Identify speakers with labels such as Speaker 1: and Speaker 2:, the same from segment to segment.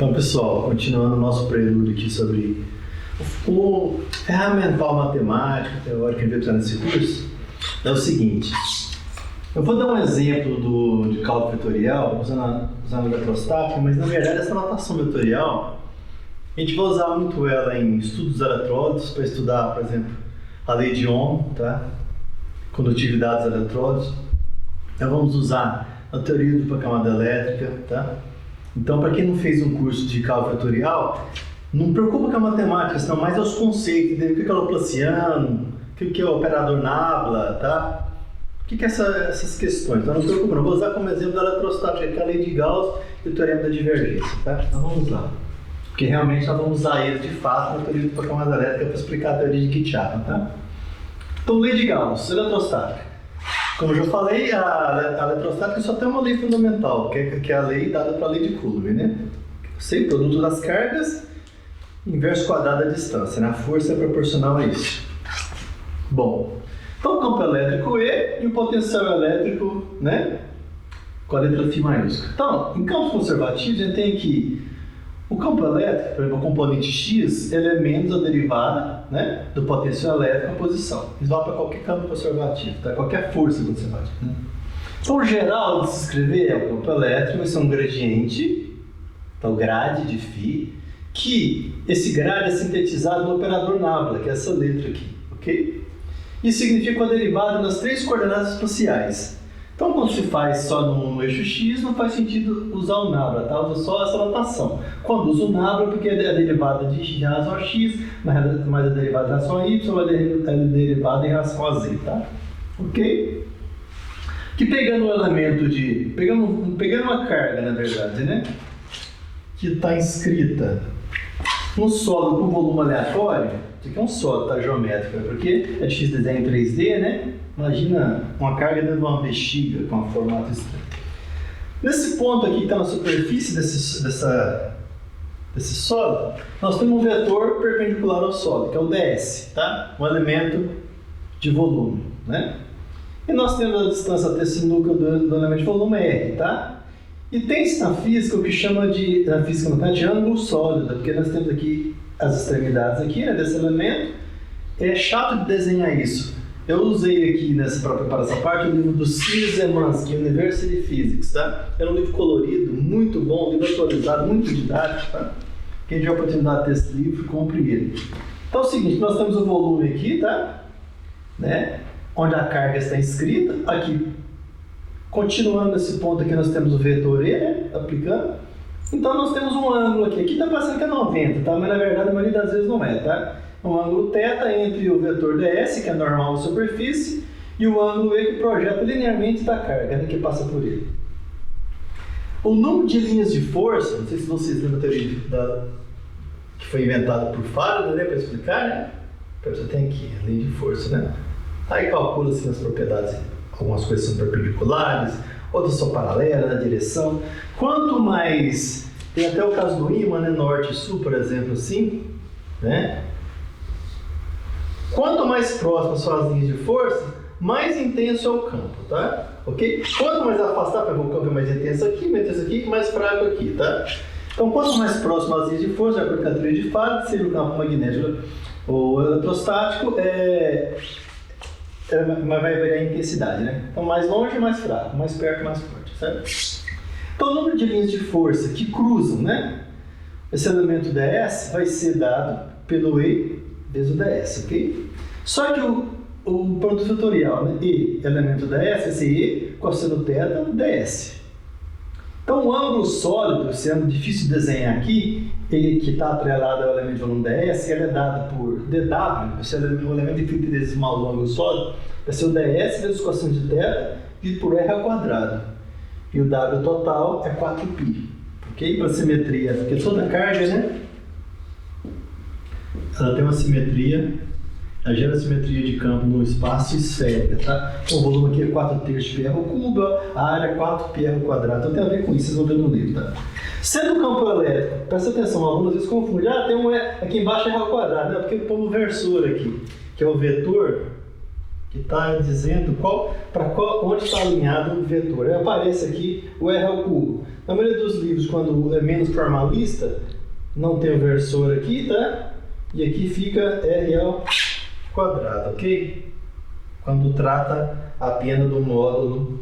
Speaker 1: Então, pessoal, continuando o nosso prelúdio aqui sobre o ferramental matemático, teórico que a gente vai nesse curso, é o seguinte. Eu vou dar um exemplo de cálculo vetorial, usando a eletrostática, mas na verdade essa notação vetorial, a gente vai usar muito ela em estudos dos eletródos, para estudar, por exemplo, a lei de Ohm, tá? Condutividade dos eletródos. Então vamos usar a teoria de dupla camada elétrica, tá? Então, para quem não fez um curso de cálculo vetorial, não preocupa com a matemática, senão mais aos conceitos, entendeu? O que é o Laplaciano, o que é o operador Nabla, tá? O que é essas questões? Então não se preocupa, não vou usar como exemplo da eletrostática, que é a lei de Gauss e o teorema da divergência, tá? Então vamos lá. Porque realmente nós vamos usar ele de fato na teoria de dupla camada elétrica para explicar a teoria de Kirchhoff, tá? Então, lei de Gauss, eletrostática. Como eu já falei, a eletrostática só tem uma lei fundamental, que é a lei dada para a lei de Coulomb, né? Sei, produto das cargas, inverso quadrado da distância, né? A força é proporcional a isso. Bom, então o campo elétrico E e o potencial elétrico, né? Com a letra Φ maiúscula. Então, em campos conservativos, a gente tem aqui o campo elétrico, por exemplo, o componente X, ele é menos a derivada, né, do potencial elétrico a posição. Isso vale para qualquer campo conservativo, tá? Qualquer força conservativa. Né? Então, o geral de se escrever é o campo elétrico, vai ser um gradiente, então grade de Φ, que esse grade é sintetizado no operador Nabla, que é essa letra aqui, ok? Isso significa a derivada nas três coordenadas espaciais. Então, quando se faz só no eixo X, não faz sentido usar o Nabla, tá? Usa só essa notação. Quando usa o Nabla, porque é a derivada de relação a X, mais a derivada em relação a Y, mais a derivada em relação a Z, tá? Ok? Que pegando um elemento de... Pegando uma carga, na verdade, né? Que está inscrita num sólido com volume aleatório. Isso aqui é um sólido, tá? Geométrico, porque é difícil desenhar em 3D, né? Imagina uma carga dentro de uma bexiga com um formato estranho. Nesse ponto aqui que está na superfície desse sólido, nós temos um vetor perpendicular ao sólido, que é o ds, tá? Um elemento de volume, né? E nós temos a distância até esse núcleo do elemento de volume r, tá? E tem-se na física o que chama na física nuclear de ângulo sólido, porque nós temos aqui as extremidades aqui, né, desse elemento. É chato de desenhar isso. Eu usei aqui para essa parte o livro do Szymanski, University Physics, tá? É um livro colorido, muito bom, livro atualizado, muito didático, tá? Quem tiver a oportunidade de ter esse livro, compre ele. Então é o seguinte, nós temos o volume aqui, tá? Né? Onde a carga está inscrita, aqui. Continuando esse ponto aqui, nós temos o vetor E, né? Aplicando. Então nós temos um ângulo aqui. Aqui está parecendo que é 90, tá? Mas na verdade a maioria das vezes não é, tá? Um ângulo θ entre o vetor ds, que é normal da superfície, e o ângulo E que projeta linearmente da carga, né, que passa por ele. O número de linhas de força, não sei se vocês lembram da teoria que foi inventada por Faraday, né, para explicar, né? Você tem aqui a linha de força, né? Aí calcula-se as propriedades, algumas coisas são perpendiculares, outras são paralelas na direção. Quanto mais, tem até o caso do ímã, né, norte e sul, por exemplo, assim, né? Quanto mais próximas são as linhas de força, mais intenso é o campo, tá? Ok? Quanto mais afastado, porque o campo é mais intenso aqui, mais fraco aqui, tá? Então, quanto mais próximo às linhas de força, de acordo com a teoria de Faraday, seja o campo magnético ou eletrostático, vai variar a intensidade, né? Então, mais longe, mais fraco, mais perto, mais forte, certo? Então, o número de linhas de força que cruzam, né? Esse elemento ds vai ser dado pelo E vezes o ds, ok? Só que o produto vetorial, né? E elemento ds, esse E, cosseno θ, ds. Então, o ângulo sólido, sendo difícil de desenhar aqui, ele que está atrelado ao elemento de volume ds, ele é dado por dw, esse é o elemento infinitesimal do ângulo sólido, vai ser o ds vezes o cosseno de θ, dividido por r ao quadrado. E o w total é 4π, ok? Para simetria, porque toda carga, né? Ela tem uma simetria, ela gera simetria de campo no espaço esférica, tá? O volume aqui é 4/3 πr ao cubo, a área é 4πr ao quadrado, então tem a ver com isso, vocês vão ver no livro, tá? Sendo o campo elétrico, presta atenção, o aluno às vezes confunde, tem um aqui embaixo é r ao quadrado, né? Porque põe um versor aqui, que é o vetor que está dizendo onde está alinhado o vetor. Aí aparece aqui o R ao cubo. Na maioria dos livros, quando é menos formalista, não tem o versor aqui, tá? E aqui fica R ao quadrado, ok? Quando trata apenas do módulo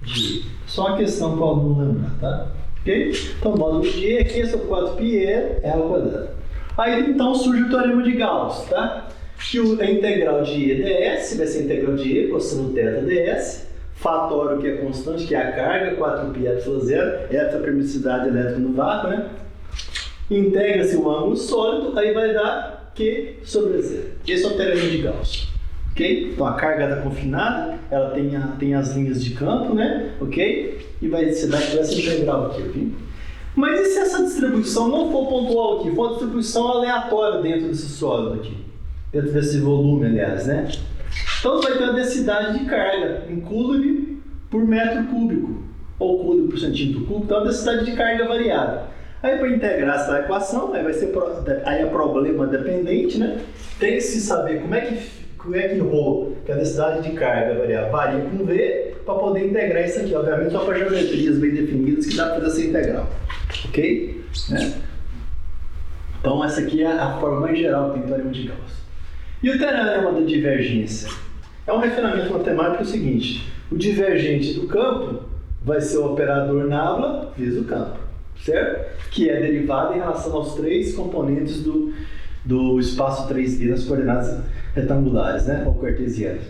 Speaker 1: de E. Só uma questão para o aluno lembrar, tá? Ok? Então, o módulo de E aqui é sobre 4πr é ao quadrado. Aí, então, surge o teorema de Gauss, tá? Que a integral de E ds vai ser a integral de E, cosseno θ ds, fatório que é constante, que é a carga, 4πε0, essa é a permissividade elétrica no vácuo, né? Integra-se o ângulo sólido, aí vai dar Q sobre zero. Esse é o teorema de Gauss. Ok? Então a carga está confinada, ela tem as linhas de campo, né? Ok? E vai se dar essa integral aqui, ok? Mas e se essa distribuição não for pontual aqui, for uma distribuição aleatória dentro desse sólido aqui? Dentro desse volume, aliás, né? Então vai ter a densidade de carga em coulomb por metro cúbico, ou coulomb por centímetro cúbico, então a densidade de carga variável. Aí para integrar essa equação, aí vai ser aí é problema dependente, né? Tem que se saber como é que ρ, que é a densidade de carga variável, varia com V, para poder integrar isso aqui. Obviamente só para geometrias bem definidas que dá para fazer essa integral. Ok? Né? Então essa aqui é a forma mais geral que tem o teorema de Gauss. E o teorema da divergência? É um refinamento matemático o seguinte: o divergente do campo vai ser o operador nabla vezes o campo, certo? Que é derivado em relação aos três componentes do espaço 3D nas coordenadas retangulares, né? Ou cartesianas.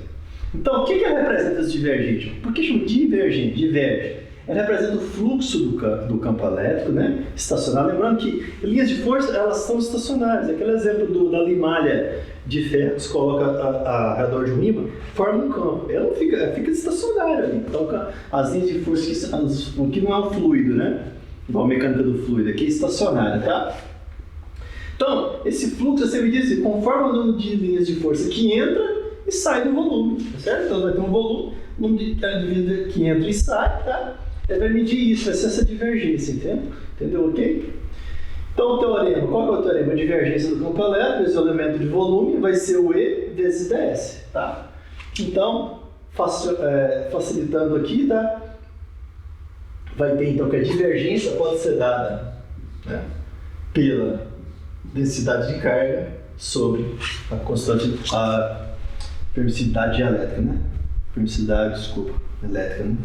Speaker 1: Então, o que representa esse divergente? Por que chama divergente? Diverge. Ela representa o fluxo do campo elétrico, né? Estacionário. Lembrando que linhas de força, elas são estacionárias. Aquele exemplo da limalha de ferro que se coloca ao redor de um ímã, forma um campo. Ela não fica estacionária ali. Então, as linhas de força, o que não é um fluido, né? Igual a mecânica do fluido, aqui é estacionária, tá? Então, esse fluxo, você me diz, conforme o número de linhas de força que entra e sai do volume, tá certo? Então vai ter um volume, o número de vida que entra e sai, tá? Ele vai medir isso, vai ser essa divergência, entendeu? Ok? Então o teorema, qual que é o teorema? A divergência do campo elétrico, esse elemento de volume, vai ser o E vezes ds, tá? Então, facilitando aqui, tá? Vai ter então que a divergência pode ser dada, né, pela densidade de carga sobre a constante, a permissividade elétrica, né? Elétrica, né?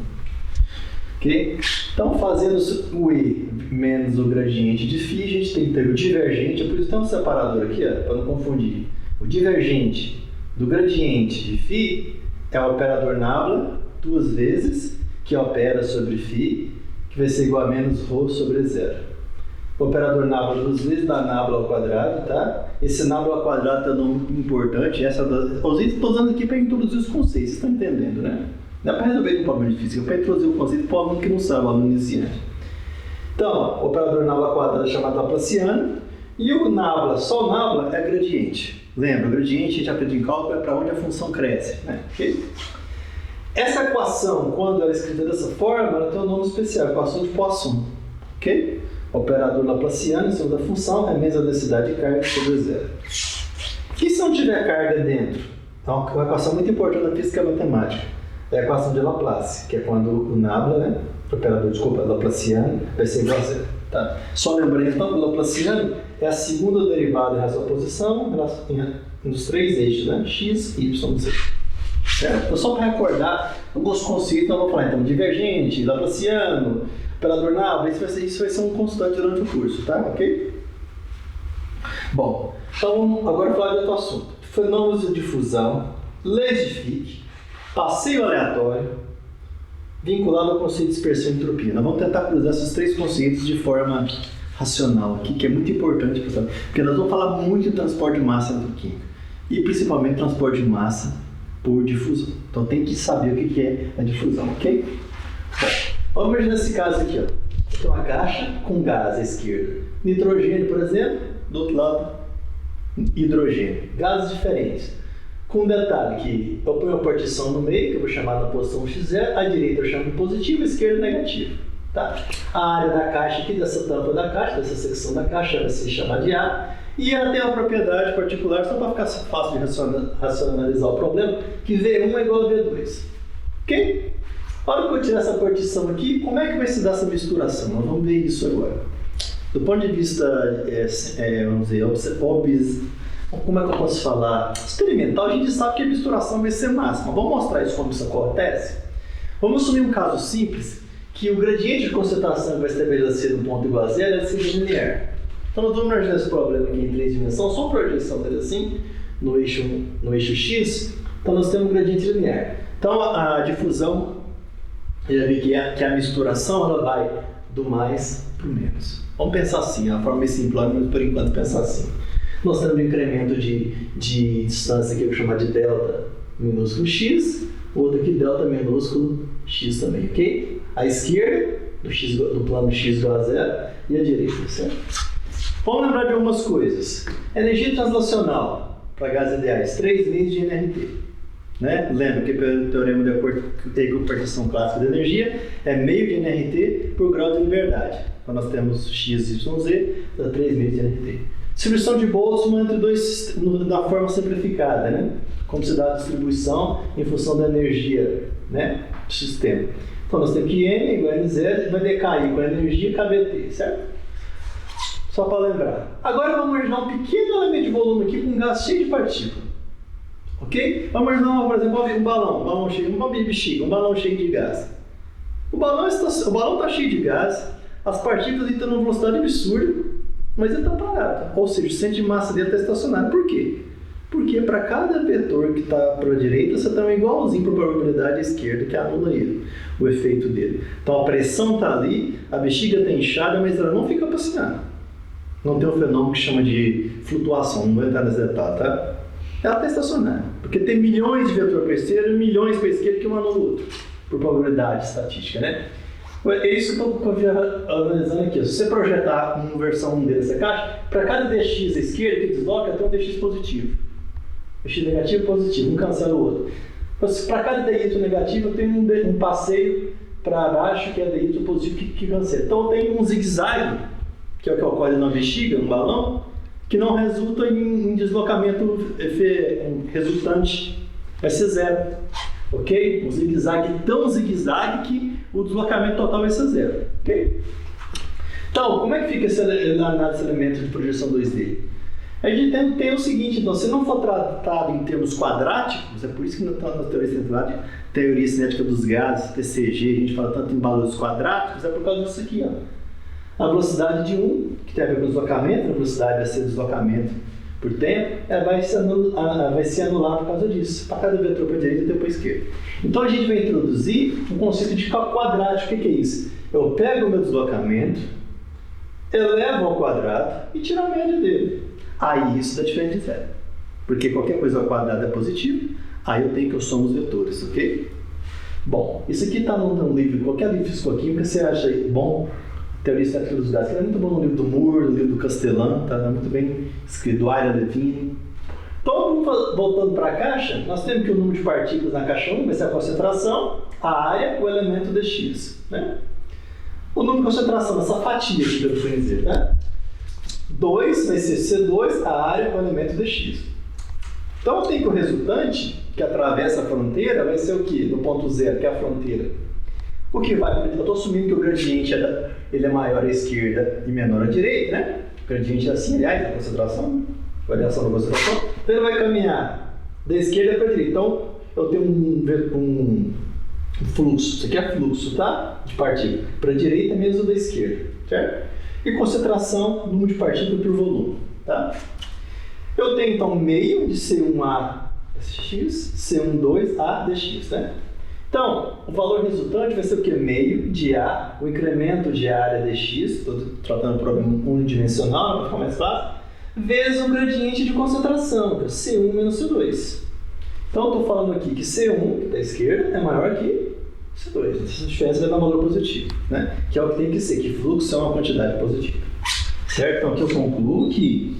Speaker 1: Ok? Então, fazendo o E menos o gradiente de φ, a gente tem que ter o divergente, por isso tem um separador aqui, para não confundir. O divergente do gradiente de φ é o operador nabla duas vezes, que opera sobre φ, que vai ser igual a menos ρ sobre zero. O operador nabla duas vezes dá nabla ao quadrado, tá? Esse nabla ao quadrado é um nome importante. Estou usando aqui para introduzir os conceitos, vocês estão entendendo, né? Não é para resolver um problema de física, é para introduzir o conceito para o aluno que não sabe, o aluno iniciante. Então, o operador nabla ao quadrado é chamado Laplaciano, e o nabla, só o nabla é gradiente. Lembra, o gradiente a gente aprende em cálculo é para onde a função cresce, né? Okay? Essa equação, quando ela é escrita dessa forma, ela tem um nome especial, equação de Poisson, ok? Operador Laplaciano em cima da função é a mesma densidade de carga sobre zero. E se não tiver carga dentro? Então, uma equação muito importante na física matemática é a equação de Laplace, que é quando o nabla, né, Laplaciano, vai ser igual a zero. Tá? Só lembrando então que o Laplaciano é a segunda derivada em relação à posição nos três eixos, né? X, Y, Z. Certo? Então, só para recordar alguns conceitos, eu vou falar então divergente, Laplaciano, operador nabla, isso vai ser um constante durante o curso, tá? Ok? Bom, então agora falar de outro assunto. Fenômenos de difusão, leis de Fick, passeio aleatório, vinculado ao conceito de dispersão e entropia. Nós vamos tentar cruzar esses três conceitos de forma racional aqui, que é muito importante, pessoal, porque nós vamos falar muito de transporte de massa eletroquímica e principalmente transporte de massa por difusão. Então tem que saber o que é a difusão, ok? Bom, vamos imaginar esse caso aqui, ó. Tem uma caixa com gás à esquerda, nitrogênio, por exemplo, do outro lado, hidrogênio. Gases diferentes. Com um detalhe que eu ponho uma partição no meio, que eu vou chamar da posição x0, à direita eu chamo de positivo, à esquerda negativo. Tá? A área da caixa aqui, dessa tampa da caixa, dessa secção da caixa, vai ser chamada de A, E ela tem uma propriedade particular, só para ficar fácil de racionalizar o problema, que V1 é igual a V2. Ok? A hora que eu tirar essa partição aqui, como é que vai se dar essa misturação? Nós vamos ver isso agora. Do ponto de vista, vamos dizer, como é que eu posso falar? Experimental, a gente sabe que a misturação vai ser máxima. Vamos mostrar isso como isso acontece? Vamos assumir um caso simples, que o gradiente de concentração que vai estabelecer no ponto igual a zero é ser linear. Então nós vamos imaginar esse problema aqui em 3 dimensões, só uma projeção dele assim, no eixo X, então nós temos um gradiente linear. Então a difusão, já vi que a misturação ela vai do mais para o menos. Vamos pensar assim, a forma é simplória, mas por enquanto pensar assim. Nós temos um incremento de distância que eu vou chamar de delta minúsculo x, o outro aqui delta minúsculo x também, ok? A esquerda, do plano x igual a zero, e a direita, certo? Vamos lembrar de algumas coisas. Energia translacional para gases ideais, 3 vezes de nRT. Né? Lembra que pelo teorema de equipartição clássica da energia é meio de nRT por grau de liberdade. Então nós temos x, y, z, dá 3 vezes de nRT. Distribuição de Boltzmann entre dois, da forma simplificada, né? Como se dá a distribuição em função da energia, né, do sistema. Então nós temos que N igual a NZ vai decair com a energia KBT, certo? Só para lembrar. Agora vamos imaginar um pequeno elemento de volume aqui com um gás cheio de partículas. Ok? Vamos imaginar, por exemplo, um balão cheio, uma bexiga, um balão cheio de gás. O balão está cheio de gás, as partículas estão numa velocidade absurda, mas ele está parado. Ou seja, o centro de massa dele está estacionário. Por quê? Porque para cada vetor que está para a direita, você tem um igualzinho para a probabilidade à esquerda, que anula ele, o efeito dele. Então a pressão está ali, a bexiga está inchada, mas ela não fica passeando. Não tem um fenômeno que chama de flutuação, não vou entrar nesse detalhe, tá? Ela está estacionária, porque tem milhões de vetores para a esquerda e milhões para a esquerda que um anula o outro, por probabilidade estatística, né? É isso que eu estou analisando aqui. Se você projetar uma versão 1 dessa caixa, para cada dx à esquerda que desloca, tem um dx positivo. Dx negativo e positivo, um cancela o outro. Para cada dy negativo, eu tenho um passeio para baixo, que é dy positivo, que cancela. Então, tem um zigue-zague, que é o que ocorre na bexiga, no balão, que não resulta em deslocamento resultante. Vai ser zero. Ok? Um zigue-zague tão zigue-zague que o deslocamento total vai ser zero. Ok? Então, como é que fica essa análise de elementos de projeção 2D? A gente tem o seguinte, então, se não for tratado em termos quadráticos, é por isso que na teoria central de teoria cinética dos gases, TCG, a gente fala tanto em valores quadráticos, é por causa disso aqui, ó. A velocidade de 1, que tem a ver com o deslocamento, a velocidade vai ser deslocamento por tempo, ela vai se anular por causa disso. Para cada vetor para a direita e depois para a esquerda. Então a gente vai introduzir um conceito de quadrático. O que é isso? Eu pego o meu deslocamento, elevo ao quadrado e tiro a média dele. Aí isso dá diferença de zero. Porque qualquer coisa ao quadrado é positivo, aí eu tenho que eu somo os vetores, ok? Bom, isso aqui está num livro, qualquer livro físico-química, você acha bom? Teoria cinética dos gases, que é muito bom no livro do Moore, no livro do Castellan, tá muito bem escrito, do Ira Levine. Então, voltando para a caixa, nós temos que o número de partículas na caixa 1 vai ser a concentração, a área, o elemento dx, né? O número de concentração dessa fatia aqui, eu vou dizer, né? 2 vai ser C2, a área, o elemento dx. Então, eu tenho que o resultante, que atravessa a fronteira, vai ser o quê? No ponto zero, que é a fronteira. O que vai? Eu estou assumindo que o gradiente ele é maior à esquerda e menor à direita, né? O gradiente é assim, aliás, a concentração, variação da concentração. Então ele vai caminhar da esquerda para a direita. Então eu tenho um fluxo, isso aqui é fluxo, tá? De partícula. Para a direita menos o da esquerda, certo? E concentração, número de partículas por volume, tá? Eu tenho então meio de C1A dx, C12A dx, né? Então, o valor resultante vai ser o quê? Meio de A, o incremento de área dx, estou tratando de problema unidimensional, para ficar mais fácil, vezes um gradiente de concentração, que é C1 menos C2. Então, eu estou falando aqui que C1, que da esquerda, é maior que C2. Essa diferença vai dar um valor positivo, né? Que é o que tem que ser, que fluxo é uma quantidade positiva. Certo? Então, aqui eu concluo que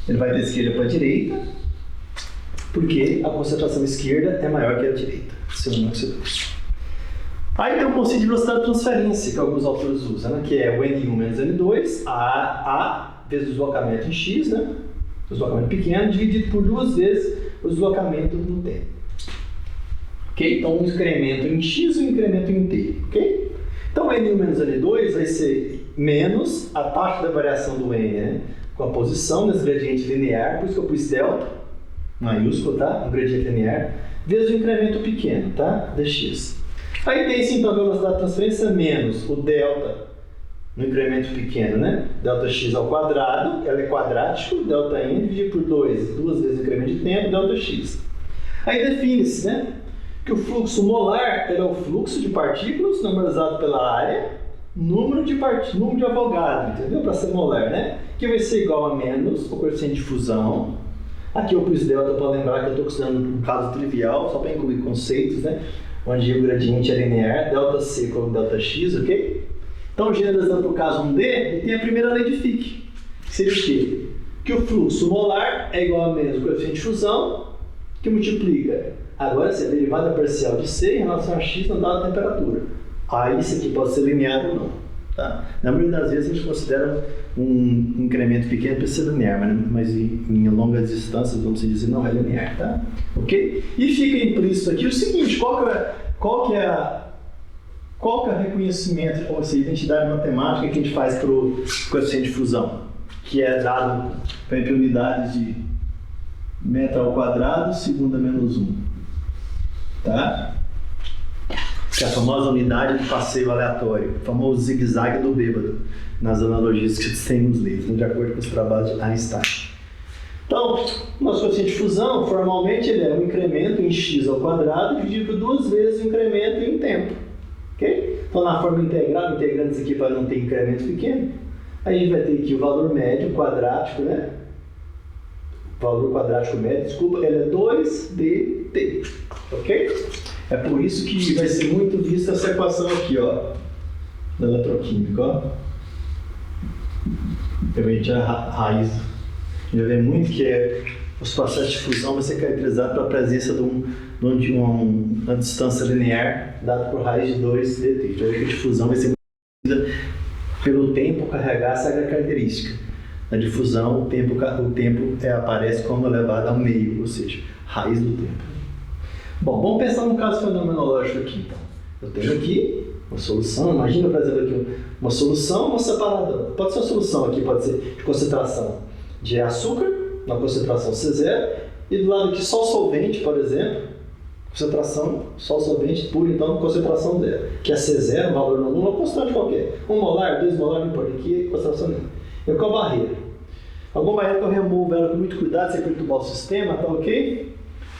Speaker 1: ele vai da esquerda para a direita, porque a concentração esquerda é maior que a direita. C1 menos C2. Aí tem o conceito de velocidade de transferência, que alguns autores usam, né? Que é o N1 menos N2, A vezes o deslocamento em x, né? Deslocamento pequeno dividido por 2 vezes o deslocamento no tempo. Ok? Então, um incremento em x e um incremento em t. Ok? Então, N1 menos N2 vai ser menos a taxa da variação do N, né? Com a posição nesse gradiente linear, por isso que eu pus delta, maiúsculo, tá? Um gradiente linear, vezes o incremento pequeno, tá? Dx. Aí tem-se, então, a velocidade de transferência menos o delta no incremento pequeno, né? Delta x ao quadrado, ela é quadrático, delta n dividido por 2, 2 vezes o incremento de tempo, delta x. Aí define-se, né? Que o fluxo molar é o fluxo de partículas numerizado pela área, número de Avogadro, entendeu? Para ser molar, né? Que vai ser igual a menos o coeficiente de fusão. Aqui eu pus delta para lembrar que eu estou considerando um caso trivial, só para incluir conceitos, né? Onde o gradiente é linear, delta c como delta x, ok? Então, generalizando para o caso 1D, ele tem a primeira lei de Fick, que seria o quê? Que o fluxo molar é igual a menos o coeficiente de fusão, que multiplica, agora essa é a derivada parcial de C em relação a x na dada temperatura. Aí isso aqui pode ser linear ou não. Tá? Na maioria das vezes a gente considera um incremento pequeno para ser linear, mas em longas distâncias, vamos dizer, não é linear. Tá? Ok? E fica implícito aqui o seguinte, qual que é o reconhecimento, ou seja, identidade matemática que a gente faz para o coeficiente de fusão? Que é dado para unidades de metro ao quadrado, segunda menos 1. Tá? Que é a famosa unidade de passeio aleatório, o famoso zigue-zague do bêbado, nas analogias que tem nos livros, de acordo com os trabalhos de Einstein. Então, o nosso coeficiente de fusão, formalmente, ele é um incremento em x ao quadrado dividido por 2 vezes o incremento em tempo. Okay? Então, na forma integral, integrando isso aqui para não ter incremento pequeno, aí a gente vai ter aqui o valor médio quadrático, né? O valor quadrático médio, desculpa, ele é 2dt, ok? É por isso que vai ser muito vista essa equação aqui, ó, da eletroquímica, ó. Realmente a raiz. A gente vê muito que os processos de fusão vão ser caracterizados pela presença de uma distância linear dada por raiz de 2dt. Então, a difusão vai ser medida pelo tempo carregar essa característica. Na difusão, o tempo aparece como elevado ao meio, ou seja, raiz do tempo. Bom, vamos pensar num caso fenomenológico aqui, então. Eu tenho aqui uma solução, imagina, por exemplo, aqui uma solução, uma separadora. Pode ser uma solução aqui, pode ser de concentração de açúcar, na concentração C0, e do lado aqui só solvente, por exemplo, concentração, só solvente puro, então, concentração 0, que é C0, valor não nulo, uma constante qualquer. 1 molar, 2 molar, não importa, aqui é concentração nenhuma. E qual a barreira? Alguma barreira que eu removo ela com muito cuidado, sem perturbar o sistema, tá ok?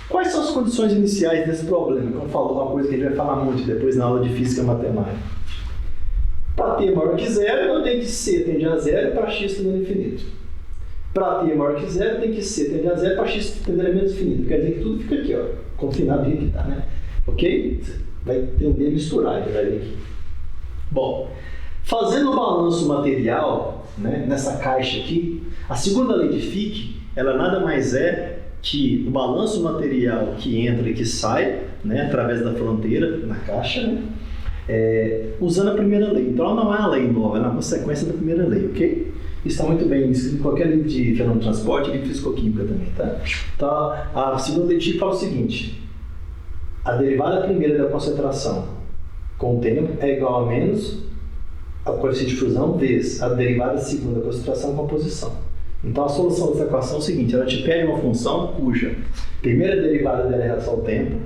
Speaker 1: Quais são as condições iniciais desse problema? Como falou, uma coisa que a gente vai falar muito depois na aula de física matemática. Para t maior que 0, eu tenho que C tende a 0 para x tendendo a infinito. Para t maior que 0, tem que C tende a 0 para x tendendo a menos infinito. Quer dizer que tudo fica aqui, ó, confinado do jeito que está, né? Ok? Vai tender a misturar, vai ver aqui. Bom, fazendo o balanço material, né, nessa caixa aqui, a segunda lei de Fick, ela nada mais é que o balanço material que entra e que sai, né, através da fronteira, na caixa, né, usando a primeira lei. Então, ela não é uma lei nova, é uma consequência da primeira lei, ok? Isso está muito bem escrito em qualquer livro de fenômeno de transporte e de fisicoquímica também, tá? Então, a segunda lei de Fick fala o seguinte: a derivada primeira da concentração com o tempo é igual a menos a coeficiente de fusão vezes a derivada segunda da concentração com a posição. Então, a solução dessa equação é o seguinte: ela te pede uma função cuja primeira derivada dela em relação ao tempo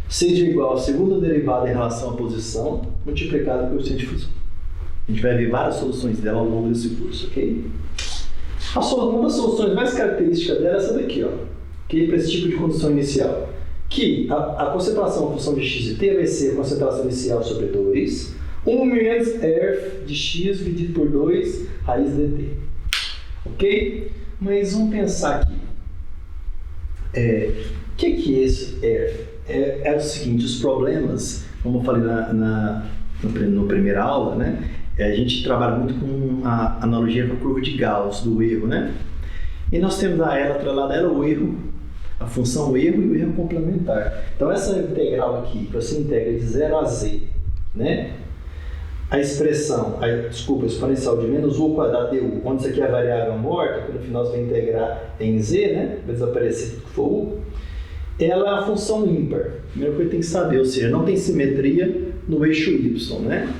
Speaker 1: seja igual à segunda derivada em relação à posição multiplicada pelo coeficiente de fusão. A gente vai ver várias soluções dela ao longo desse curso, ok? Uma das soluções mais características dela é essa daqui, ó, que é para esse tipo de condição inicial. Que a concentração em função de x e t vai ser a concentração inicial sobre 2, 1 menos f de x dividido por 2 raiz dt. Ok? Mas vamos pensar aqui. O que é esse f? É o seguinte: os problemas, como eu falei na primeira aula, né? A gente trabalha muito com a analogia com a curva de Gauss, do erro, né? E nós temos atrelada a ela o erro, a função erro e o erro complementar. Então, essa integral aqui, que você integra de 0 a z, né? a expressão, a exponencial de menos u ao quadrado du, onde isso aqui é a variável morta, que no final você vai integrar em z, né? Vai desaparecer tudo que for u. Ela é uma função ímpar. Primeira coisa que tem que saber, ou seja, não tem simetria no eixo y, né?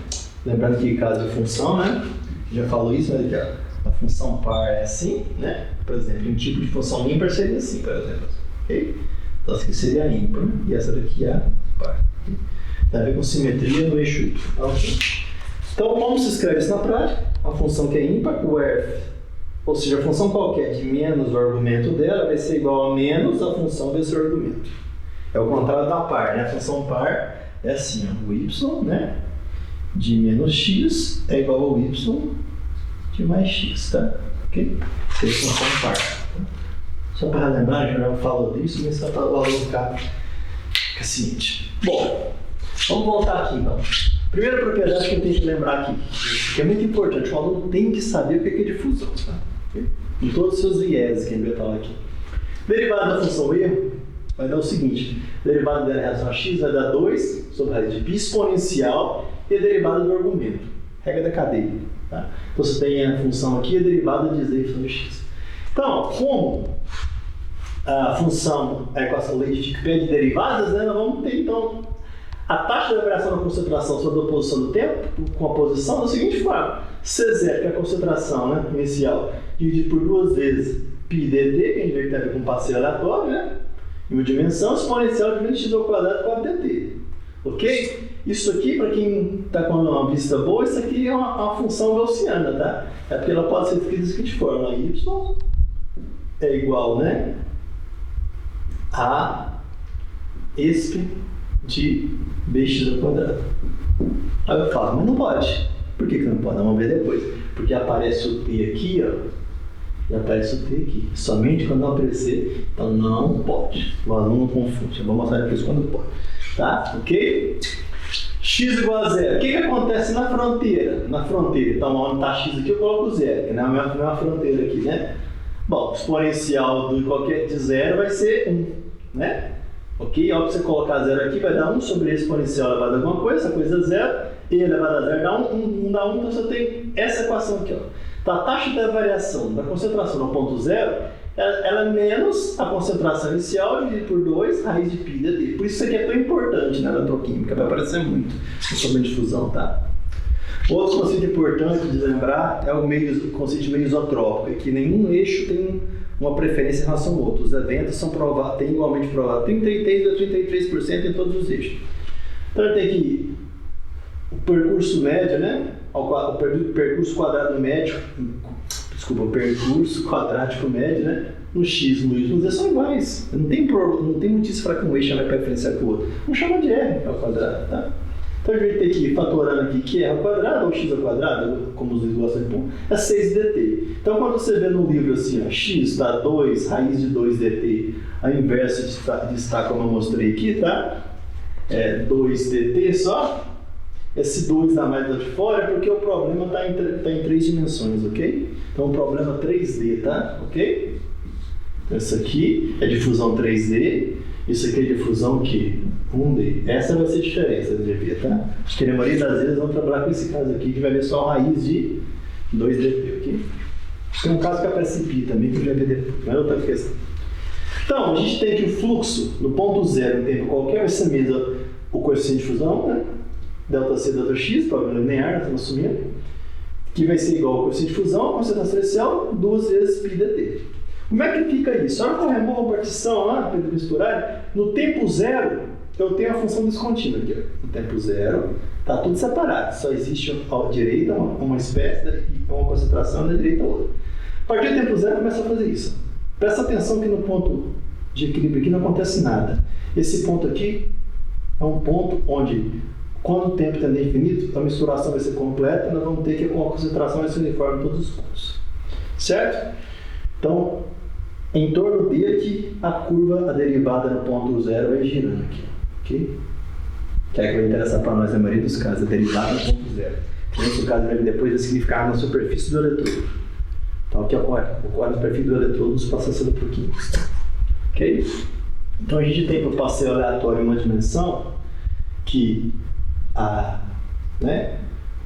Speaker 1: Lembrando que caso de função, né? Já falou isso, mas aqui, ó, a função par é assim, né? Por exemplo, um tipo de função ímpar seria assim, por exemplo. Okay? Então, essa aqui seria ímpar, e essa daqui é a par. Okay? Tem a ver com simetria no eixo y. Tá, okay? Então, como se escreve isso na prática? A função que é ímpar, o f, ou seja, a função qualquer de menos o argumento dela vai ser igual a menos a função desse argumento. É o contrário da par, né? A função par é assim, ó, o y, né? De menos x é igual ao y de mais x, tá? Ok? Essa é a função par. Só para lembrar, já falo disso, mas só para o aluno ficar ciente. Bom, vamos voltar aqui então. Primeira propriedade que eu tenho que lembrar aqui, que é muito importante, o aluno tem que saber o que é difusão, tá? Okay? Em todos os seus vieses que a gente vai falar aqui. Derivada da função erro vai dar o seguinte: derivada da relação a x vai dar 2 sobre a raiz de π exponencial e a derivada do argumento, regra da cadeia. Tá? Então você tem a função aqui e a derivada de z sobre x. Então, como a função, a equação Leibniz pede derivadas, né, nós vamos ter então a taxa de variação da concentração sobre a posição do tempo, com a posição, da seguinte forma: C0, que é a concentração, né, inicial, dividido por 2 vezes π dt, que a gente vê que tem a ver com um passeio aleatório, né, em uma dimensão, exponencial de menos x ao quadrado 4 dt. Ok? Isso aqui, para quem está com uma vista boa, isso aqui é uma função gaussiana, tá? É porque ela pode ser escrita da seguinte forma: y é igual, né, a exp de bx ao quadrado. Aí eu falo, mas não pode. Por que não pode? Vamos ver depois. Porque aparece o t aqui, ó, e aparece o t aqui. Somente quando não aparecer, então não pode. O aluno confunde. Eu vou mostrar depois quando pode. Tá? Ok? X igual a zero. O que acontece na fronteira? Na fronteira, então onde está x aqui eu coloco zero, que não é uma fronteira aqui, né? Bom, exponencial de zero vai ser 1, né? Ok? Ao você colocar zero aqui, vai dar 1 sobre exponencial elevado a alguma coisa, essa coisa é zero, e elevado a zero dá 1 dá 1, então você tem essa equação aqui, ó. Então a taxa da variação da concentração no ponto zero, ela é menos a concentração inicial dividido por 2 raiz de π dt. Por isso isso aqui é tão importante, né, na eletroquímica, vai aparecer muito sobre a difusão, tá? Outro conceito importante de lembrar é o conceito de meio isotrópico, que nenhum eixo tem uma preferência em relação ao outro. Os eventos são têm igualmente provado 33% a 33% em todos os eixos. Então tem aqui o percurso médio, né? O percurso quadrado médio, desculpa, o percurso quadrático médio, né? No x, no y, eles são iguais. Não tem motivo para que um eixo vai preferenciar com o outro. Vamos chamar de r ao quadrado, tá? Então a gente vai ter que ir fatorando aqui que r ao quadrado ou x ao quadrado, como os dois gostam de pôr, é 6 dt. Então quando você vê no livro assim, ó, x dá 2 raiz de 2 dt, a inversa de estar como eu mostrei aqui, tá? É 2 dt só. Esse 2 dá mais lá de fora porque o problema está em 3 dimensões, ok? Então o problema é 3D, tá? Ok? Então isso aqui é difusão 3D, isso aqui é difusão o quê? 1D. Essa vai ser a diferença de ver, tá? Acho que a maioria das vezes vamos trabalhar com esse caso aqui, que vai ver só a raiz de 2dt, ok? Tem um caso que aparece pi também, que eu já vi depois, não é outra questão. Então, a gente tem que o fluxo no ponto zero em tempo qualquer vai ser mesmo o coeficiente de fusão, né? Δc, Δx, problema linear, nós estamos assumindo, que vai ser igual ao coeficiente de fusão, a concentração inicial, 2 vezes π dt. Como é que fica isso? A hora que eu removo a partição lá, para misturar, no tempo zero, eu tenho a função descontínua aqui. Ó. No tempo zero, está tudo separado. Só existe à direita uma espécie e uma concentração, na direita outra. A partir do tempo zero, começa a fazer isso. Presta atenção que no ponto de equilíbrio aqui não acontece nada. Esse ponto aqui é um ponto onde, quando o tempo tender infinito, a misturação vai ser completa e nós vamos ter que a concentração vai ser uniforme em todos os pontos. Certo? Então, em torno dele, a curva, a derivada no ponto zero vai girando aqui. Ok? Que é que vai interessar para nós na maioria dos casos, a derivada no ponto zero. Nesse caso, depois vai significar na superfície do eletrodo. Então, o que ocorre? Ocorre na superfície do eletrodo nos passados por químicos. Ok? Então, a gente tem para o passeio aleatório uma dimensão que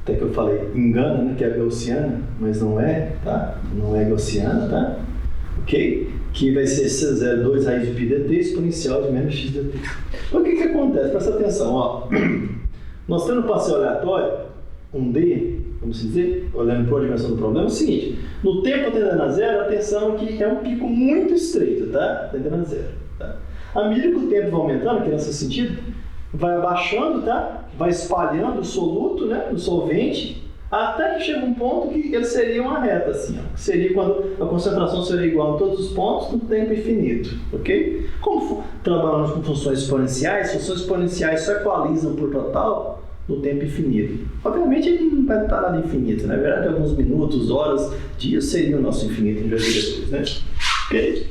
Speaker 1: até que eu falei, engana, né, que é gaussiana, mas não é, tá? Não é gaussiana, tá? Ok? Que vai ser C02 raiz de π dt exponencial de menos x dt. Então o que acontece? Presta atenção, ó. Nós temos um passeio aleatório, um D, vamos dizer, olhando para a dimensão do problema, é o seguinte, no tempo tendendo a zero, atenção que é um pico muito estreito, tá? Tendendo a zero, tá? À medida que o tempo vai aumentando, aqui nesse sentido, vai abaixando, tá? Vai espalhando o soluto, né? O solvente, até que chega um ponto que ele seria uma reta, assim, ó. Seria quando a concentração seria igual a todos os pontos no tempo infinito, ok? Como trabalhamos com funções exponenciais só equalizam por total no tempo infinito. Obviamente ele não vai estar nada infinito, na verdade alguns minutos, horas, dias seria o nosso infinito em depois, né? Ok?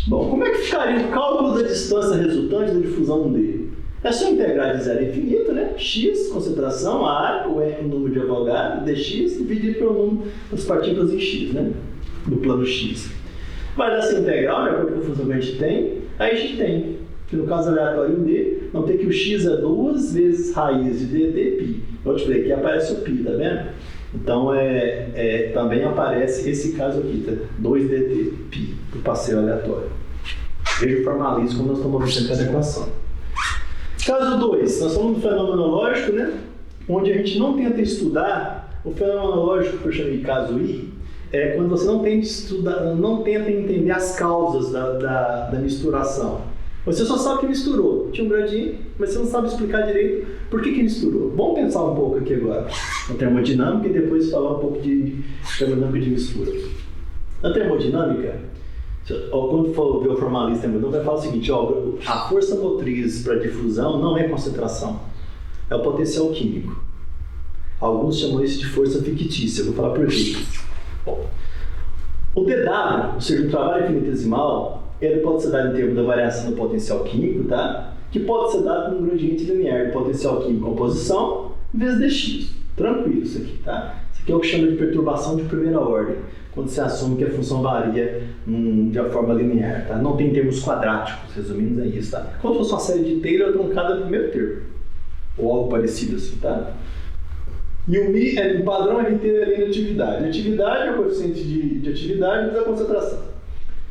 Speaker 1: Bom, como é que ficaria o cálculo da distância resultante da difusão D? É só integrar de zero a infinito, né? X, concentração, a área, o R, o número de Avogadro, dx, dividido pelo número das partículas em X, né? Do plano X. Vai dar essa integral, de acordo com a função que a gente tem, aí a gente tem, que no caso aleatório D, não tem que o X é 2 vezes raiz de dt π. Eu te falei, aqui aparece o π, tá vendo? Então, também aparece esse caso aqui, tá? 2 dt π, do passeio aleatório. Veja o formalismo quando nós estamos mexendo com essa equação. Caso 2, nós falamos do fenomenológico, né? Onde a gente não tenta estudar o fenomenológico que eu chamei de caso I, é quando você não tenta entender as causas da misturação. Você só sabe que misturou, tinha um gradiente, mas você não sabe explicar direito por que misturou. Vamos pensar um pouco aqui agora na termodinâmica e depois falar um pouco de termodinâmica de mistura. Na termodinâmica, quando for ver o formalista, vai falar o seguinte, ó, a força motriz para difusão não é concentração, é o potencial químico. Alguns chamam isso de força fictícia, eu vou falar por quê. Bom, o dW, ou seja, o trabalho infinitesimal, ele pode ser dado em termos da variação do potencial químico, tá? Que pode ser dado com um gradiente linear de potencial químico composição vezes dx. Tranquilo isso aqui, tá? Isso aqui é o que chama de perturbação de primeira ordem, quando você assume que a função varia de uma forma linear, tá? Não tem termos quadráticos, resumindo é isso, tá? Como se fosse uma série de Taylor truncada no primeiro termo, ou algo parecido assim, tá? E o μ é o padrão RT além da atividade. A atividade é o coeficiente de atividade vezes a concentração.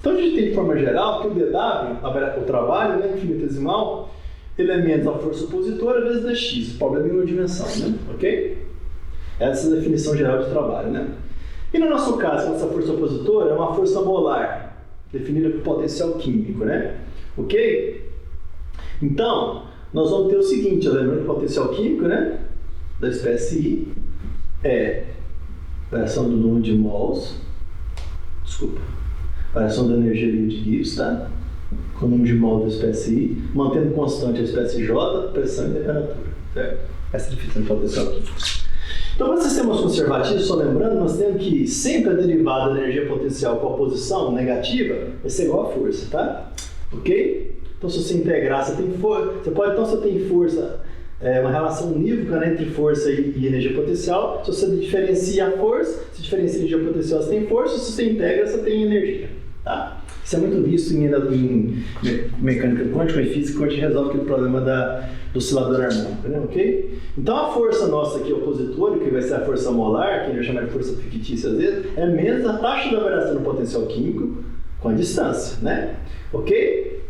Speaker 1: Então a gente tem de forma geral que o dW, o trabalho, né, infinitesimal, ele é menos a força opositora vezes dx, o problema é em uma dimensão, né? Ok? Essa é a definição geral de trabalho, né? E no nosso caso, essa força opositora é uma força molar, definida por potencial químico, né? Ok? Então, nós vamos ter o seguinte, lembrando que o potencial químico, né, da espécie I é variação do número de mols, variação da energia livre de Gibbs, tá? Com o número de mols da espécie I, mantendo constante a espécie J, pressão e temperatura, certo? Essa é a definição de potencial químico. Então, para sistemas conservativos, só lembrando, nós temos que sempre a derivada da energia potencial com a posição negativa vai ser igual a força, tá? Ok? Então, se você integrar, você tem força. Você tem força, uma relação unívoca, né, entre força e energia potencial. Se você diferencia a força, se diferencia a energia potencial, você tem força. Se você integra, você tem energia, tá? Isso é muito visto em mecânica quântica e física, quando a gente resolve aquele problema do oscilador harmônico, né? Ok? Então a força nossa aqui opositora, que vai ser a força molar, que a gente chama de força fictícia às vezes, é menos a taxa da variação do potencial químico com a distância, né? Ok?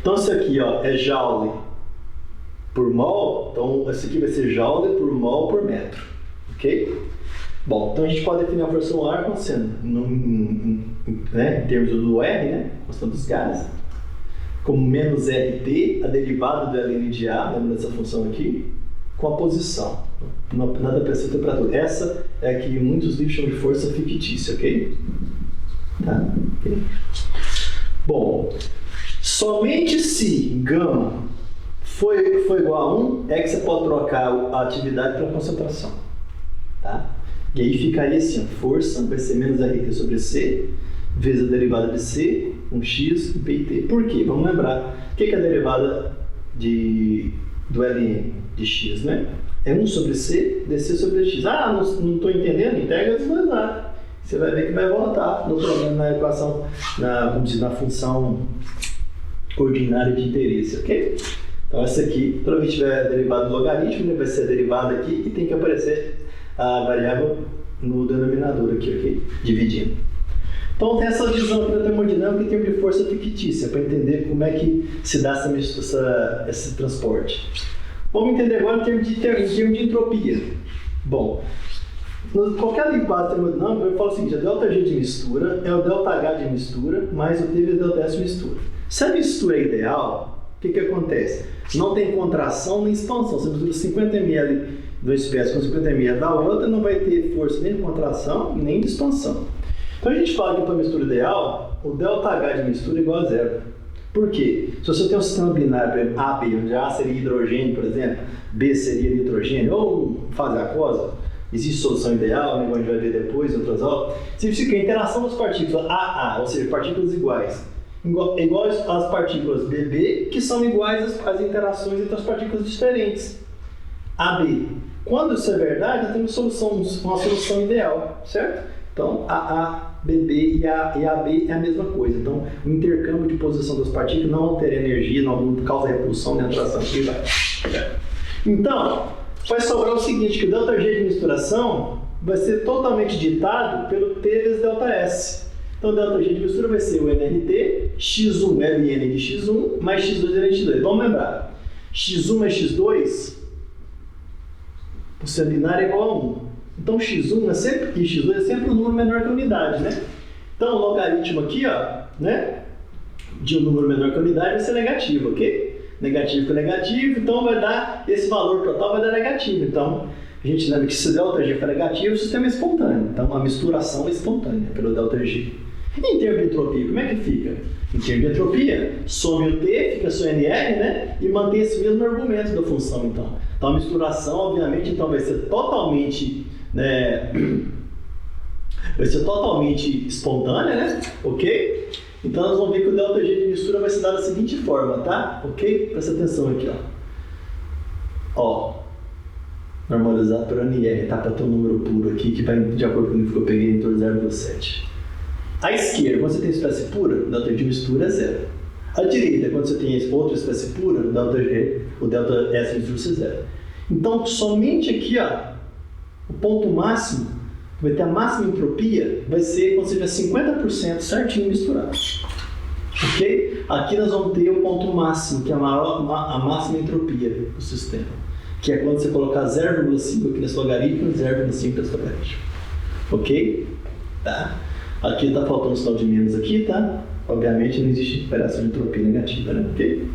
Speaker 1: Então isso aqui, ó, é Joule por mol, então esse aqui vai ser Joule por mol por metro, ok? Bom, então a gente pode definir a força molar como sendo, né, em termos do R, né, constante dos gases, como menos RT, a derivada do ln de A, lembra dessa função aqui, com a posição, nada pressão e temperatura. Essa é a que muitos livros chamam de força fictícia, ok? Tá? Okay. Bom, somente se γ foi igual a 1 é que você pode trocar a atividade pela concentração, tá? E aí ficaria assim, a força vai ser menos RT sobre C, vezes a derivada de C, um X e PIT. Por quê? Vamos lembrar. O que é a derivada do Ln de X, né? É 1 sobre C, dC sobre dx. Ah, não estou entendendo? Integra os dois lados. Você vai ver que vai voltar no problema, na equação, na função ordinária de interesse, ok? Então essa aqui, toda vez que tiver derivada do logaritmo, né, vai ser derivada aqui e tem que aparecer a variável no denominador aqui, ok? Dividindo. Então tem essa visão aqui da termodinâmica em termos de força fictícia, para entender como é que se dá esse transporte. Vamos entender agora em termos de entropia. Bom, qualquer livro base termodinâmica, eu falo o seguinte: a ΔG de mistura é o ΔH de mistura mais o T vezes ΔS de mistura. Se a mistura é ideal, o que acontece? Não tem contração nem expansão. Você mistura 50 ml de uma espécie com 50 ml da outra, não vai ter força nem de contração nem de expansão. Então a gente fala que para a mistura ideal, o ΔH de mistura é igual a zero. Por quê? Se você tem um sistema binário A, B, onde A seria hidrogênio, por exemplo, B seria nitrogênio, ou fase aquosa, existe solução ideal, né, como a gente vai ver depois em outras aulas, significa que a interação das partículas AA, ou seja, partículas iguais, iguais às partículas BB, que são iguais às interações entre as partículas diferentes, AB. Quando isso é verdade, nós temos uma solução ideal, certo? Então, AA, BB e AB é a mesma coisa. Então, o intercâmbio de posição das partículas não altera a energia, não causa repulsão nem atração. Então, vai sobrar o seguinte, que o ΔG de misturação vai ser totalmente ditado pelo T vezes ΔS. Então, o ΔG de mistura vai ser o nRT, x1 ln de x1, mais x2 ln de x2. Vamos lembrar, x1 mais x2, o seu binário é igual a 1. Então, x1 é sempre, e x2 é sempre um número menor que a unidade, né? Então, o logaritmo aqui, ó, né, de um número menor que a unidade vai ser negativo, ok? Negativo com negativo, então vai dar, esse valor total vai dar negativo. Então, a gente lembra que se o ΔG for negativo, o sistema é espontâneo. Então, a misturação é espontânea pelo ΔG. E em termos de entropia, como é que fica? Em termos de entropia, some o T, fica só NR, né? E mantém esse mesmo argumento da função, então. Então, a misturação, obviamente, então, vai ser totalmente... vai ser totalmente espontânea, né? Ok? Então nós vamos ver que o ΔG de mistura vai se dar da seguinte forma, tá? Ok? Presta atenção aqui, ó. Normalizado por NR, tá? Para ter um número puro aqui que vai de acordo com o que eu peguei em torno de 0,7. À esquerda, quando você tem espécie pura, o ΔG de mistura é zero. À direita, quando você tem outra espécie pura, o ΔS de mistura é zero. Então, somente aqui, ó, o ponto máximo, vai ter a máxima entropia, vai ser quando você tiver 50% certinho misturado. Ok? Aqui nós vamos ter o ponto máximo, que é a máxima entropia do sistema. Que é quando você colocar 0,5 aqui nesse logaritmo e 0,5 nesse logaritmo. Ok? Tá? Aqui está faltando um sinal de menos aqui, tá? Obviamente não existe variação de entropia negativa, né? Ok?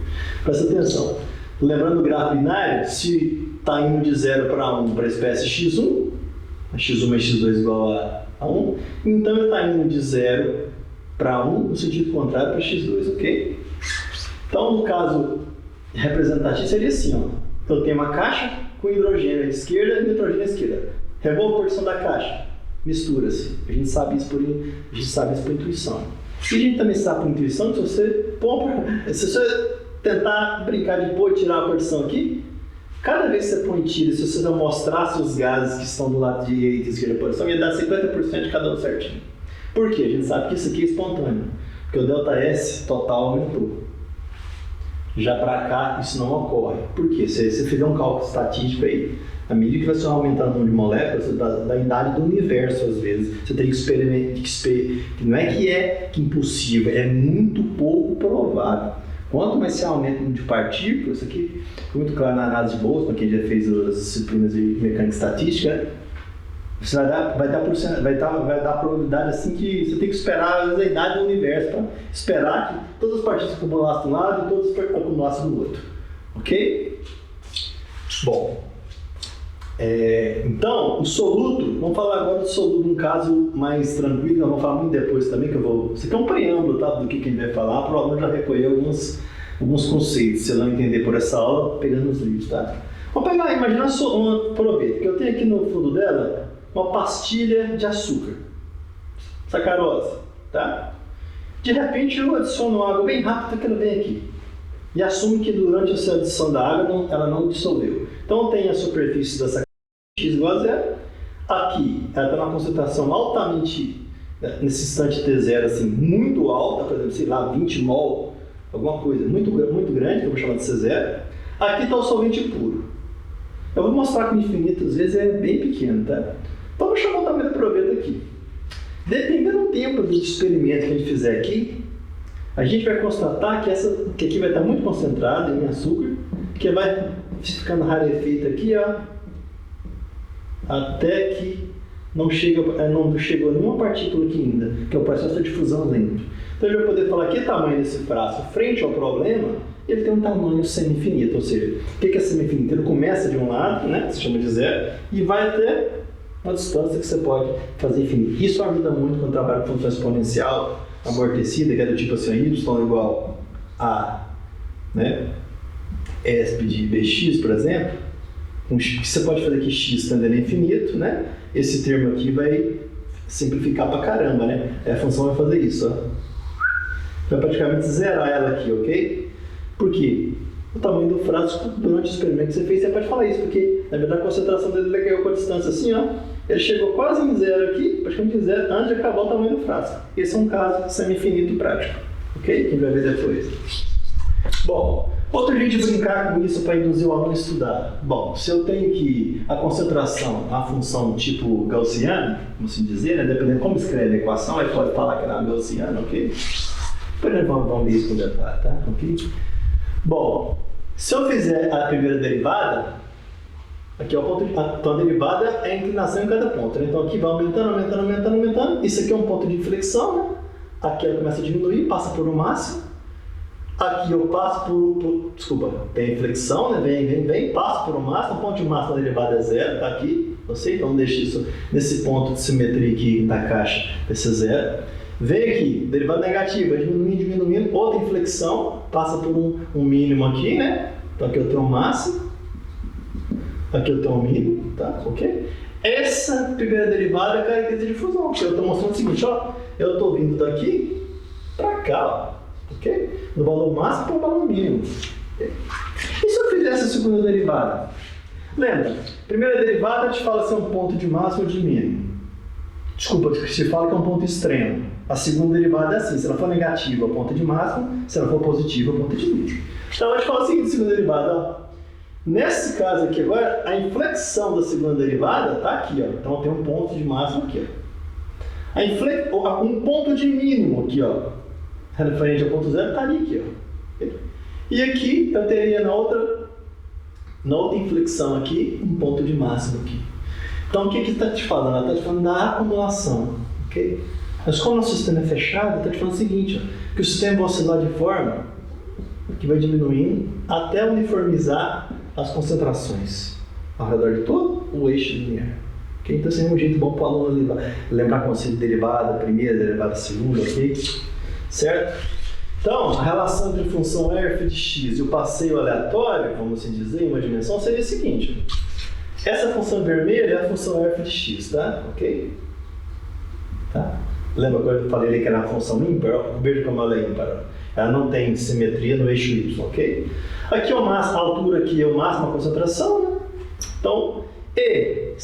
Speaker 1: Presta atenção. Lembrando o gráfico binário, se está indo de 0 para 1 para a espécie x1, x1 mais x2 igual a 1, então ele está indo de 0 para 1 no sentido contrário para x2, ok? Então, no caso representativo seria assim, ó. Eu tenho uma caixa com hidrogênio à esquerda e nitrogênio à esquerda. Revolvo a porção da caixa, mistura-se. A gente sabe isso por intuição. E a gente também sabe por intuição que se você tentar brincar de pôr e tirar a porção aqui, cada vez que você põe tira, se você não mostrasse os gases que estão do lado direito e esquerdo da porção, ia dar 50% de cada um certinho. Por quê? A gente sabe que isso aqui é espontâneo, porque o ΔS total aumentou. Já para cá, isso não ocorre. Por quê? Se você fizer um cálculo estatístico aí, à medida que você vai aumentando o número de moléculas, da idade do universo, às vezes, você tem que experimentar. Não é que é impossível, é muito pouco provável. Quanto mais se aumenta o número de partículas, isso aqui foi muito claro na análise de Boltzmann, quem já fez as disciplinas de mecânica estatística, você vai dar probabilidade assim que você tem que esperar a idade do universo para esperar que todas as partículas se acumulassem de um lado e todas se acumulassem do outro. Ok? Bom, então, o soluto, vamos falar agora do soluto, um caso mais tranquilo, nós vamos falar muito depois também, que eu vou... Isso aqui é um preâmbulo, tá, do que ele vai falar, provavelmente já recolheu alguns conceitos, se você não entender por essa aula, pegando os livros, tá? Vamos pegar, imagina uma proveta, que eu tenho aqui no fundo dela uma pastilha de açúcar, sacarose, tá? De repente eu adiciono água bem rápido que ela vem aqui. E assume que durante essa adição da água ela não dissolveu. Então tem a superfície da sacarose x igual a zero. Aqui ela está numa concentração altamente, nesse instante T0, assim, muito alta, por exemplo, sei lá, 20 mol, alguma coisa muito grande, que eu vou chamar de C0. Aqui está o solvente puro. Eu vou mostrar que o infinito às vezes é bem pequeno, tá? Então vou chamar o tamanho da proveta aqui. Dependendo do tempo do experimento que a gente fizer aqui, a gente vai constatar que aqui vai estar muito concentrado em açúcar, que vai ficando rarefeito aqui, ó, até que não chegou nenhuma partícula aqui ainda, que é o processo de difusão lento. Então a gente vai poder falar que o tamanho desse frasco frente ao problema, ele tem um tamanho semi-infinito, ou seja, o que é semi-infinito? Ele começa de um lado, né, que se chama de zero, e vai até uma distância que você pode fazer infinito. Isso ajuda muito quando trabalha com função exponencial amortecida, que é do tipo assim, y igual a, né, esp de bx, por exemplo, que você pode fazer aqui x tendendo a infinito, né? Esse termo aqui vai simplificar pra caramba, né? A função vai fazer isso, ó. Vai praticamente zerar ela aqui, ok? Por quê? O tamanho do frasco, durante o experimento que você fez, você pode falar isso, porque na verdade a concentração dele caiu com a distância assim, ó. Ele chegou quase em zero aqui, praticamente zero, antes de acabar o tamanho do frasco. Esse é um caso semi-infinito prático, ok? Que a gente vai ver depois. Bom, outro jeito de brincar com isso para induzir o aluno a estudar. Bom, se eu tenho que a concentração, a função tipo gaussiana, como se dizer, né? Dependendo de como escreve a equação, aí pode falar que era gaussiana, ok? Depois nós vamos ver isso com detalhe, tá? Ok? Bom, se eu fizer a primeira derivada, aqui é o ponto de... Então a derivada é a inclinação em cada ponto, né? Então aqui vai aumentando. Isso aqui é um ponto de inflexão, né? Aqui ela começa a diminuir, passa por um máximo. Aqui eu passo desculpa, tem inflexão, né? Vem, passo por um máximo. O ponto de máximo da derivada é zero, tá aqui. Então deixa isso nesse ponto de simetria aqui da caixa, esse zero. Vem aqui, derivada negativa, diminuindo, outra inflexão, passa por um mínimo aqui, né? Então aqui eu tenho um máximo, aqui eu tenho um mínimo, tá? Ok? Essa primeira derivada é a característica de difusão, que eu estou mostrando o seguinte, ó, eu estou vindo daqui para cá, ó, ok? Do valor máximo para o valor mínimo. Okay? E se eu fizesse a segunda derivada? Lembra, primeira derivada te fala se é um ponto de máximo ou de mínimo. Desculpa, te fala que é um ponto extremo. A segunda derivada é assim, se ela for negativa, é o ponto de máximo, se ela for positiva, é o ponto de mínimo. Então, a gente fala o seguinte, segunda derivada, ó. Nesse caso aqui agora, a inflexão da segunda derivada está aqui, ó. Então, tem um ponto de máximo aqui, ó. Um ponto de mínimo aqui, ó. Referente ao ponto zero, está ali, aqui, ó. E aqui, eu teria na outra inflexão aqui, um ponto de máximo aqui. Então, o que está te falando? Ela está te falando da acumulação, ok? Mas como o sistema é fechado, está te falando o seguinte, ó, que o sistema vai oscilar de forma que vai diminuindo até uniformizar as concentrações ao redor de todo o eixo linear. Okay? Então, esse é um jeito bom para o aluno lembrar o conceito de derivada primeira, derivada segunda, ok? Certo? Então, a relação entre a função f de x e o passeio aleatório, vamos assim dizer, em uma dimensão, seria a seguinte. Essa função vermelha é a função f de x, tá? Ok? Tá? Lembra quando eu falei ali que era a função ímpar? Veja como ela é ímpar. Ela não tem simetria no eixo y, ok? Aqui é a altura aqui é o máximo da concentração, né? Então,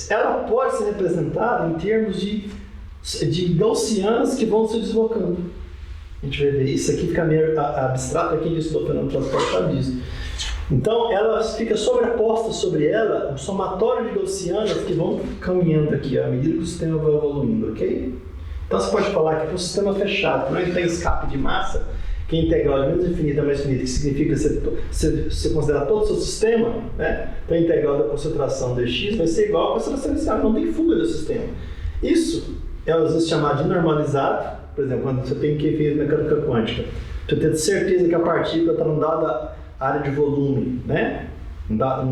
Speaker 1: ela pode ser representada em termos de gaussianas que vão se deslocando. A gente vai ver, isso aqui fica meio abstrato, aqui disso do fenômeno transportado disso. Então, ela fica sobreposta sobre ela um somatório de gaussianas que vão caminhando aqui, à medida que o sistema vai evoluindo, ok? Então, você pode falar que para um sistema fechado, que não tem escape de massa, que a integral é menos infinita é mais infinita, que significa você considerar todo o seu sistema, né? Então, a integral da concentração dx vai ser igual à concentração inicial, não tem fuga do sistema. Isso é às vezes chamado de normalizado, por exemplo, quando você tem que ver mecânica quântica, você tem certeza que a partícula está numa dada área de volume, né? Um dado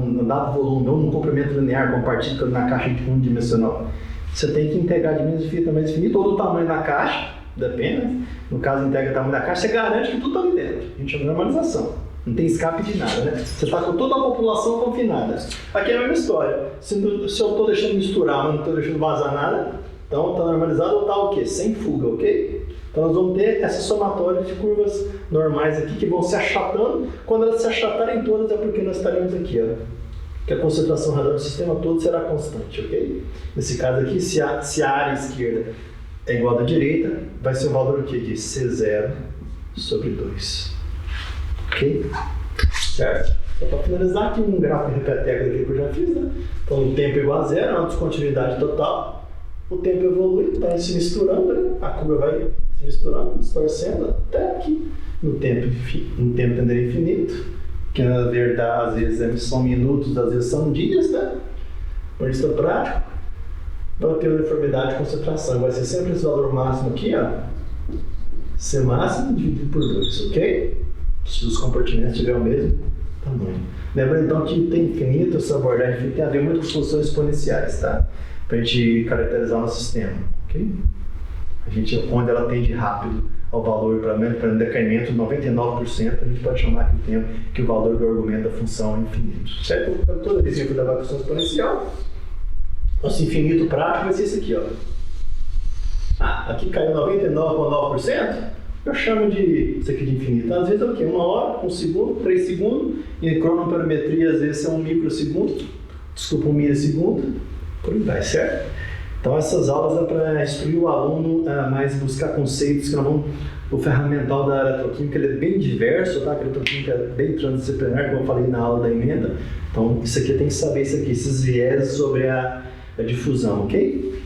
Speaker 1: volume, ou num comprimento linear com partícula na caixa unidimensional. Você tem que integrar de menos infinito a mais infinito, ou do tamanho da caixa, depende. No caso, integra o tamanho da caixa, você garante que tudo está ali dentro. A gente chama de normalização. Não tem escape de nada, né? Você está com toda a população confinada. Aqui é a mesma história. Se eu estou deixando misturar, mas não estou deixando vazar nada, então está normalizado ou está o quê? Sem fuga, ok? Então nós vamos ter essa somatória de curvas normais aqui que vão se achatando. Quando elas se achatarem todas é porque nós estaremos aqui, ó. Que a concentração ao redor do sistema todo será constante, ok? Nesse caso aqui, se a área esquerda é igual à da direita, vai ser o valor aqui de C0 sobre 2. Ok? Certo? Só para finalizar aqui, um gráfico de repeteco aqui que eu já fiz, né? Então, o tempo igual a zero, é uma descontinuidade total. O tempo evolui, vai se misturando, né? A curva vai se misturando, distorcendo até aqui no tempo tender infinito, que na verdade às vezes são minutos, às vezes são dias, né? Por isso é prático. Vai ter uniformidade de concentração, vai ser sempre esse valor máximo aqui, ó. C máximo dividido por 2, ok? Se os compartimentos tiverem o mesmo tamanho. Lembra então que tem infinito, essa abordagem infinita tem a ver muito com funções exponenciais, tá? Para a gente caracterizar o nosso sistema, ok? Onde ela tende rápido ao valor para um decaimento de 99%, a gente pode chamar aqui o tempo que o valor do argumento da função é infinito, certo? Então, toda vez que eu levar a função exponencial, nosso infinito prático vai ser esse aqui, ó. Aqui caiu 99,9%, eu chamo isso aqui de infinito. Às vezes é o quê? 1 hora, 1 segundo, 3 segundos, e em cronometrimetria às vezes é 1 microsegundo, desculpa, 1 milissegundo, por aí vai, certo? Então essas aulas é para instruir o aluno a mais buscar conceitos que o ferramental da eletroquímica ele é bem diverso, tá? A eletroquímica é bem transdisciplinar, como eu falei na aula da emenda. Então isso aqui tem que saber esses vieses sobre a difusão, ok?